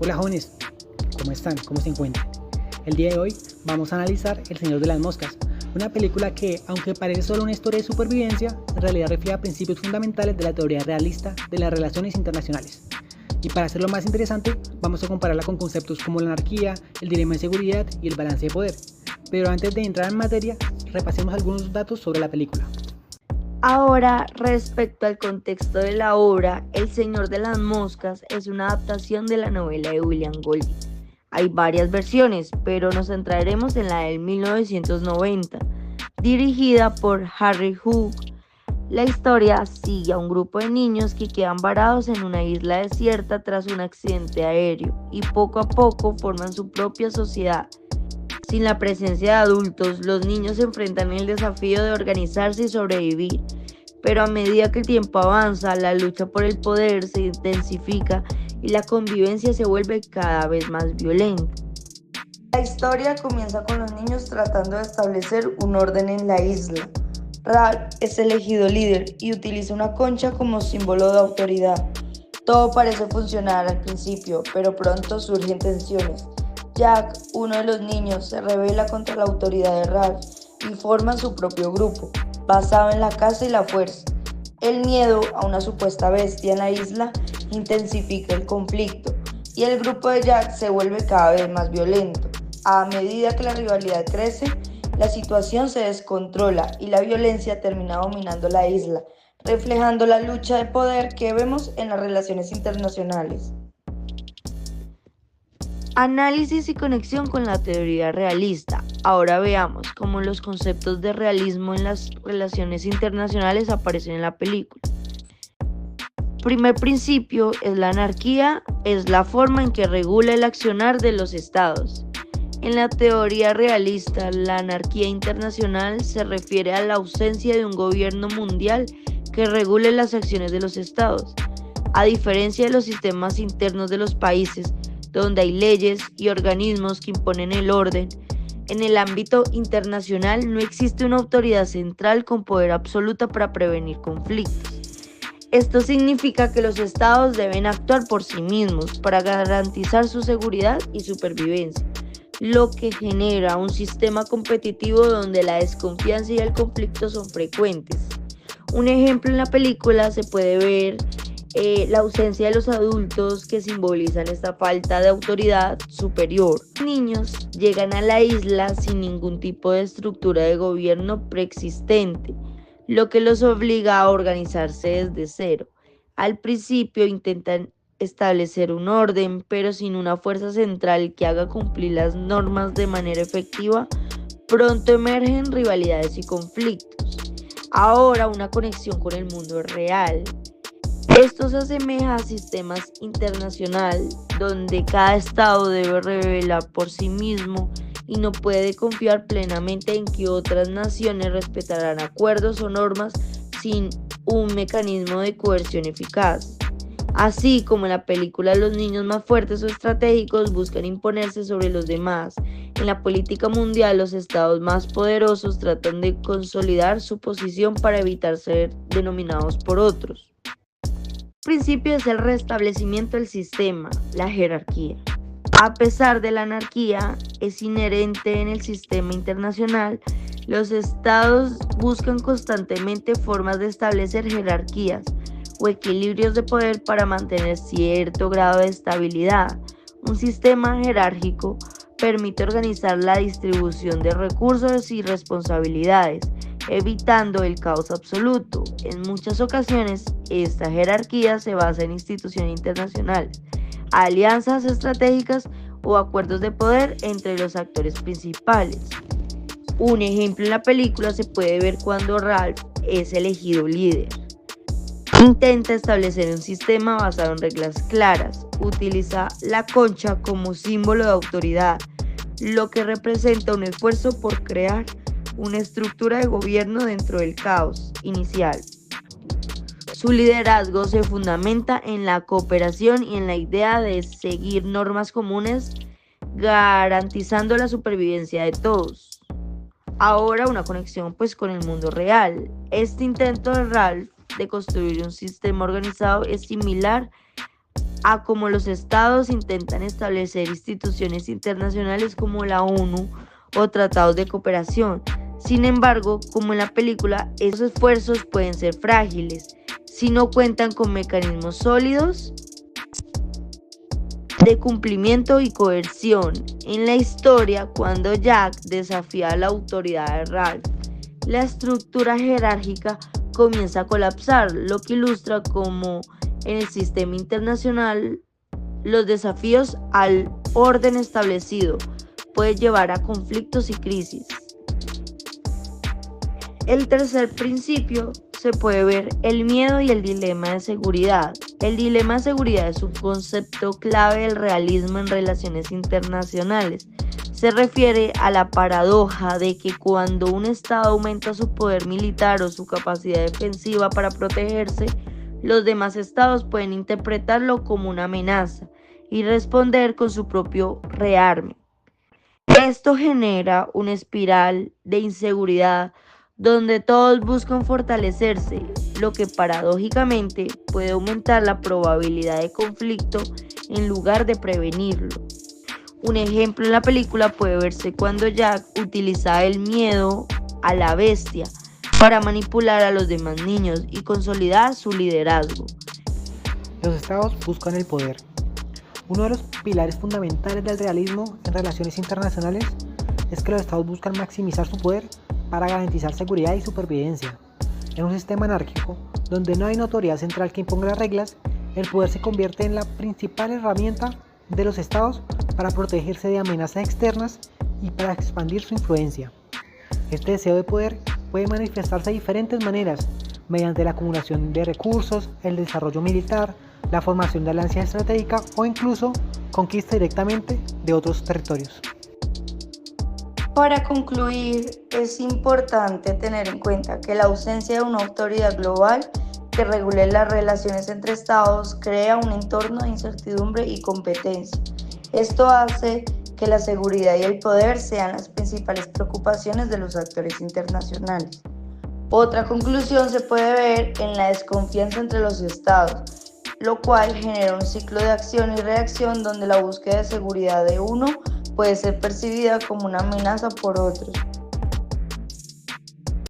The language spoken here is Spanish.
Hola jóvenes, ¿cómo están? ¿Cómo se encuentran? El día de hoy vamos a analizar El Señor de las Moscas, una película que, aunque parece solo una historia de supervivencia, en realidad refleja principios fundamentales de la teoría realista de las relaciones internacionales. Y para hacerlo más interesante, vamos a compararla con conceptos como la anarquía, el dilema de seguridad y el balance de poder. Pero antes de entrar en materia, repasemos algunos datos sobre la película. Ahora, respecto al contexto de la obra, El Señor de las Moscas es una adaptación de la novela de William Golding. Hay varias versiones, pero nos centraremos en la del 1990, dirigida por Harry Hook. La historia sigue a un grupo de niños que quedan varados en una isla desierta tras un accidente aéreo y poco a poco forman su propia sociedad. Sin la presencia de adultos, los niños se enfrentan el desafío de organizarse y sobrevivir, pero a medida que el tiempo avanza, la lucha por el poder se intensifica y la convivencia se vuelve cada vez más violenta. La historia comienza con los niños tratando de establecer un orden en la isla. Ralph es elegido líder y utiliza una concha como símbolo de autoridad. Todo parece funcionar al principio, pero pronto surgen tensiones. Jack, uno de los niños, se rebela contra la autoridad de Ralph y forma su propio grupo, basado en la caza y la fuerza. El miedo a una supuesta bestia en la isla intensifica el conflicto y el grupo de Jack se vuelve cada vez más violento. A medida que la rivalidad crece, la situación se descontrola y la violencia termina dominando la isla, reflejando la lucha de poder que vemos en las relaciones internacionales. Análisis y conexión con la teoría realista. Ahora veamos cómo los conceptos de realismo en las relaciones internacionales aparecen en la película. Primer principio es la anarquía, es la forma en que regula el accionar de los estados. En la teoría realista, la anarquía internacional se refiere a la ausencia de un gobierno mundial que regule las acciones de los estados. A diferencia de los sistemas internos de los países, donde hay leyes y organismos que imponen el orden, en el ámbito internacional no existe una autoridad central con poder absoluto para prevenir conflictos. Esto significa que los estados deben actuar por sí mismos para garantizar su seguridad y supervivencia, lo que genera un sistema competitivo donde la desconfianza y el conflicto son frecuentes. Un ejemplo en la película se puede ver la ausencia de los adultos que simbolizan esta falta de autoridad superior. Los niños llegan a la isla sin ningún tipo de estructura de gobierno preexistente, lo que los obliga a organizarse desde cero. Al principio intentan establecer un orden, pero sin una fuerza central que haga cumplir las normas de manera efectiva, pronto emergen rivalidades y conflictos. Ahora una conexión con el mundo real. Esto se asemeja a sistemas internacionales donde cada estado debe revelar por sí mismo y no puede confiar plenamente en que otras naciones respetarán acuerdos o normas sin un mecanismo de coerción eficaz. Así como en la película, los niños más fuertes o estratégicos buscan imponerse sobre los demás. En la política mundial, los estados más poderosos tratan de consolidar su posición para evitar ser denominados por otros. El principio es el restablecimiento del sistema, la jerarquía. A pesar de la anarquía, es inherente en el sistema internacional. Los estados buscan constantemente formas de establecer jerarquías o equilibrios de poder para mantener cierto grado de estabilidad. Un sistema jerárquico permite organizar la distribución de recursos y responsabilidades, evitando el caos absoluto. En muchas ocasiones, esta jerarquía se basa en instituciones internacionales, alianzas estratégicas o acuerdos de poder entre los actores principales. Un ejemplo en la película se puede ver cuando Ralph es elegido líder. Intenta establecer un sistema basado en reglas claras, utiliza la concha como símbolo de autoridad, lo que representa un esfuerzo por crear una estructura de gobierno dentro del caos inicial. Su liderazgo se fundamenta en la cooperación y en la idea de seguir normas comunes, garantizando la supervivencia de todos. Ahora una conexión con el mundo real. Este intento de Ralph de construir un sistema organizado es similar a cómo los estados intentan establecer instituciones internacionales como la ONU o tratados de cooperación. Sin embargo, como en la película, esos esfuerzos pueden ser frágiles si no cuentan con mecanismos sólidos de cumplimiento y coerción. En la historia, cuando Jack desafía a la autoridad de Ralph, la estructura jerárquica comienza a colapsar, lo que ilustra cómo en el sistema internacional los desafíos al orden establecido pueden llevar a conflictos y crisis. El tercer principio se puede ver el miedo y el dilema de seguridad. El dilema de seguridad es un concepto clave del realismo en relaciones internacionales. Se refiere a la paradoja de que cuando un estado aumenta su poder militar o su capacidad defensiva para protegerse, los demás estados pueden interpretarlo como una amenaza y responder con su propio rearme. Esto genera una espiral de inseguridad donde todos buscan fortalecerse, lo que paradójicamente puede aumentar la probabilidad de conflicto en lugar de prevenirlo. Un ejemplo en la película puede verse cuando Jack utiliza el miedo a la bestia para manipular a los demás niños y consolidar su liderazgo. Los estados buscan el poder. Uno de los pilares fundamentales del realismo en relaciones internacionales es que los estados buscan maximizar su poder para garantizar seguridad y supervivencia. En un sistema anárquico, donde no hay una autoridad central que imponga las reglas, el poder se convierte en la principal herramienta de los estados para protegerse de amenazas externas y para expandir su influencia. Este deseo de poder puede manifestarse de diferentes maneras, mediante la acumulación de recursos, el desarrollo militar, la formación de alianzas estratégicas o incluso conquista directamente de otros territorios. Para concluir, es importante tener en cuenta que la ausencia de una autoridad global que regule las relaciones entre estados crea un entorno de incertidumbre y competencia. Esto hace que la seguridad y el poder sean las principales preocupaciones de los actores internacionales. Otra conclusión se puede ver en la desconfianza entre los estados, lo cual genera un ciclo de acción y reacción donde la búsqueda de seguridad de uno puede ser percibida como una amenaza por otros.